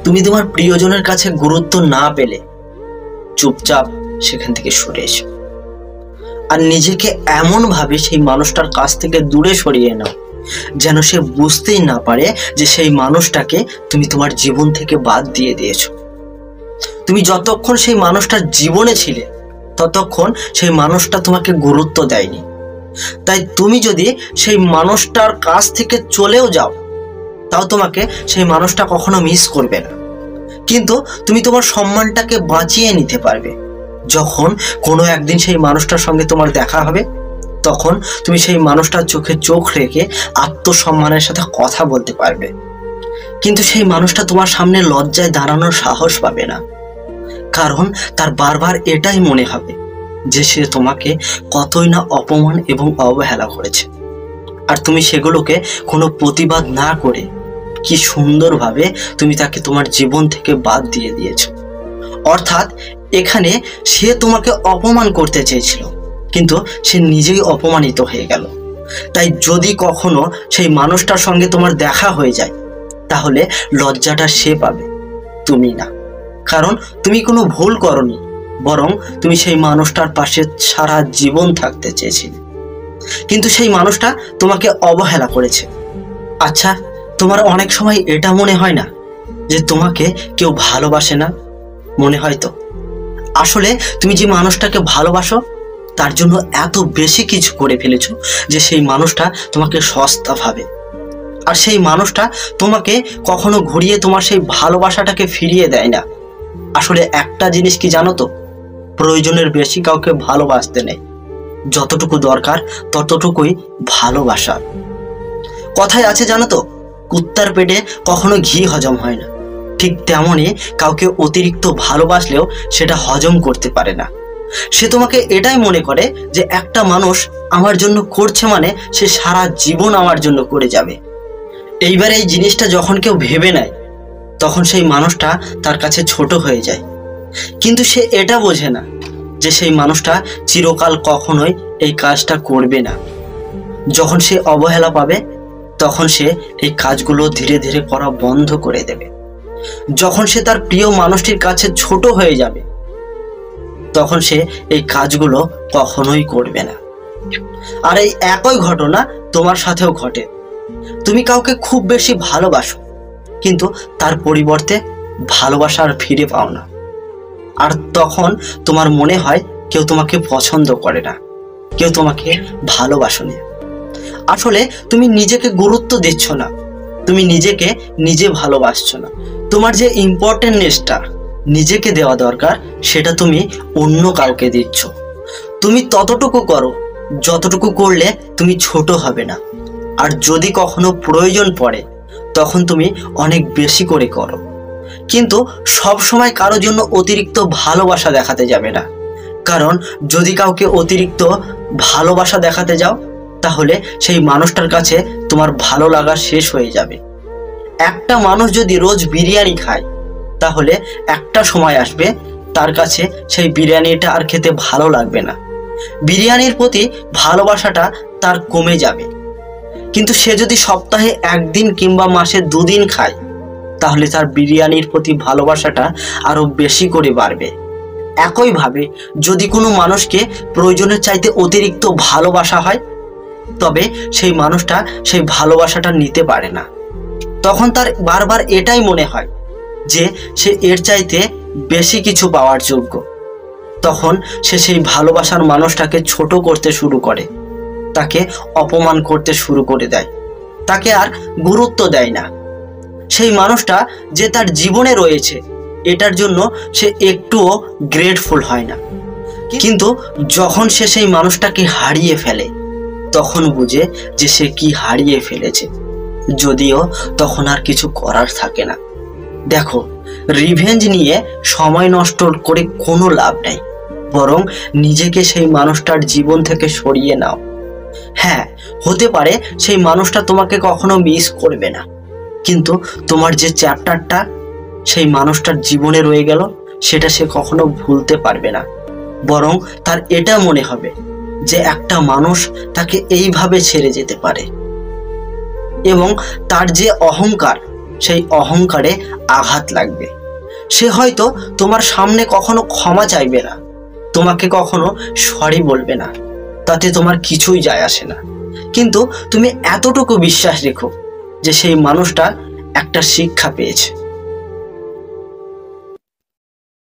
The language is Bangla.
তুমি তোমার প্রিয়জনের কাছে গুরুত্ব না পেলে চুপচাপ সেখান থেকে সরে এসো আর নিজেকে এমন ভাবে সেই মানুষটার কাছ থেকে দূরে সরিয়ে নাও যেন সে বুঝতেই না পারে যে সেই মানুষটাকে তুমি তোমার জীবন থেকে বাদ দিয়ে দিয়েছো। তুমি যতক্ষণ সেই মানুষটার জীবনে ছিলে ততক্ষণ সেই মানুষটা তোমাকে গুরুত্ব দেয়নি। তাই তুমি যদি সেই মানুষটার কাছ থেকে চলেও যাও তাও তোমাকে সেই মানুষটা কখনো মিস করবে না, কিন্তু তুমি তোমার সম্মানটাকে বাঁচিয়ে নিতে পারবে। যখন কোনো একদিন সেই মানুষটার সঙ্গে তোমার দেখা হবে তখন তুমি সেই মানুষটার চোখে চোখ রেখে আত্মসম্মানের সাথে কথা বলতে পারবে, কিন্তু সেই মানুষটা তোমার সামনে লজ্জায় দাঁড়ানোর সাহস পাবে না, কারণ তার বারবার এটাই মনে হবে যে সে তোমাকে কতই না অপমান এবং অবহেলা করেছে। আর তুমি সেগুলোকে কোনো প্রতিবাদ না করে কি সুন্দরভাবে তুমি তাকে তোমার জীবন থেকে বাদ দিয়ে দিয়েছো। অর্থাৎ এখানে সে তোমাকে অপমান করতে চেয়েছিল, কিন্তু সে নিজেই অপমানিত হয়ে গেল। তাই যদি কখনো সেই মানুষটার সঙ্গে তোমার দেখা হয়ে যায় তাহলে লজ্জাটা সে পাবে, তুমি না, কারণ তুমি কোনো ভুল করনি, বরং তুমি সেই মানুষটার পাশে সারা জীবন থাকতে চেয়েছিলে, কিন্তু সেই মানুষটা তোমাকে অবহেলা করেছে। আচ্ছা, তোমার অনেক সময় এটা মনে হয় না যে তোমাকে কেউ ভালোবাসে না? মনে হয় তো। আসলে তুমি যে মানুষটাকে ভালোবাসো তার জন্য এত বেশি কিছু করে ফেলেছো যে সেই মানুষটা তোমাকে সস্তা ভাবে, আর সেই মানুষটা তোমাকে কখনো ঘুরিয়ে তোমার সেই ভালোবাসাটাকে ফিরিয়ে দেয় না। আসলে একটা জিনিস কি জানো তো, প্রয়োজনের বেশি কাউকে ভালোবাসতে নেই, যতটুকু দরকার ততটুকুই ভালোবাসা। কথায় আছে জানো তো, কুত্তার পেটে কখনো ঘি হজম হয় না, ঠিক তেমনই কাউকে অতিরিক্ত ভালোবাসলেও সেটা হজম করতে পারে না। সে তোমাকে এটাই মনে করে যে একটা মানুষ আমার জন্য করছে মানে সে সারা জীবন আমার জন্য করে যাবে। এইবার এই জিনিসটা যখন কেউ ভেবে নেয় তখন সেই মানুষটা তার কাছে ছোট হয়ে যায়, কিন্তু সে এটা বোঝে না যে সেই মানুষটা চিরকাল কখনোই এই কাজটা করবে না। যখন সে অবহেলা পাবে তখন সে এই কাজগুলো ধীরে ধীরে করা বন্ধ করে দেবে। যখন সে তার প্রিয় মানুষটির কাছে ছোট হয়ে যাবে তখন সে এই কাজগুলো কখনোই করবে না। আর এই একই ঘটনা তোমার সাথেও ঘটে। তুমি কাউকে খুব বেশি ভালোবাসো, কিন্তু তার পরিবর্তে ভালোবাসা আর ফিরে পাও না, আর তখন তোমার মনে হয় কেউ তোমাকে পছন্দ করে না, কেউ তোমাকে ভালোবাসেনি। আসলে তুমি নিজেকে গুরুত্ব দিচ্ছ না, তুমি নিজেকে নিজে ভালোবাসছো না। তোমার যে ইম্পর্টেন্টনেসটা নিজেকে দেওয়া দরকার সেটা তুমি অন্য কাউকে দিচ্ছ। তুমি ততটুকু করো যতটুকু করলে তুমি ছোট হবে না, আর যদি কখনো প্রয়োজন পড়ে তখন তুমি অনেক বেশি করে করো, কিন্তু সব সময় কারোর জন্য অতিরিক্ত ভালোবাসা দেখাতে যাবে না, কারণ যদি কাউকে অতিরিক্ত ভালোবাসা দেখাতে যাও তাহলে সেই মানুষটার কাছে তোমার ভালো লাগা শেষ হয়ে যাবে। একটা মানুষ যদি রোজ বিরিয়ানি খায় তাহলে একটা সময় আসবে তার কাছে সেই বিরিয়ানিটা আর খেতে ভালো লাগবে না, বিরিয়ানির প্রতি ভালোবাসাটা তার কমে যাবে। কিন্তু সে যদি সপ্তাহে একদিন কিংবা মাসে 2 দিন খায় তাহলে তার বিরিয়ানির প্রতি ভালোবাসাটা আরো বেশি করে বাড়বে। একইভাবে যদি কোনো মানুষকে প্রয়োজনের চাইতে অতিরিক্ত ভালোবাসা হয় তবে সেই মানুষটা সেই ভালোবাসাটা নিতে পারে না, তখন তার বারবার এটাই মনে হয় যে সে এর চাইতে বেশি কিছু পাওয়ার যোগ্য। তখন সে সেই ভালোবাসার মানুষটাকে ছোট করতে শুরু করে, তাকে অপমান করতে শুরু করে দেয়, তাকে আর গুরুত্ব দেয় না। সেই মানুষটা যে তার জীবনে রয়েছে এটার জন্য সে একটুও গ্রেটফুল হয় না, কিন্তু যখন সে সেই মানুষটাকে হারিয়ে ফেলে তখন বুঝে যে সে কি হারিয়ে ফেলেছে, যদিও তখন আর কিছু করার থাকে না। দেখো, রিভেঞ্জ নিয়ে সময় নষ্ট করে কোনো লাভ নেই, বরং নিজেকে সেই মানুষটার জীবন থেকে সরিয়ে নাও। হ্যাঁ, হতে পারে সেই মানুষটা তোমাকে কখনো মিস করবে না, কিন্তু তোমার যে চ্যাপ্টারটা সেই মানুষটার জীবনে রয়ে গেল সেটা সে কখনো ভুলতে পারবে না, বরং তার এটা মনে হবে যে একটা মানুষ তাকে এইভাবে ছেড়ে যেতে পারে। এবং তার যে অহংকার সেই অহংকারে আঘাত লাগবে। সে হয়তো তোমার সামনে কখনো ক্ষমা চাইবে না, তোমাকে কখনো সরি বলবে না, তাতে তোমার কিছুই যায় আসে না। কিন্তু তুমি এতটুকু বিশ্বাস রেখো যে সেই মানুষটা একটা শিক্ষা পেয়েছে।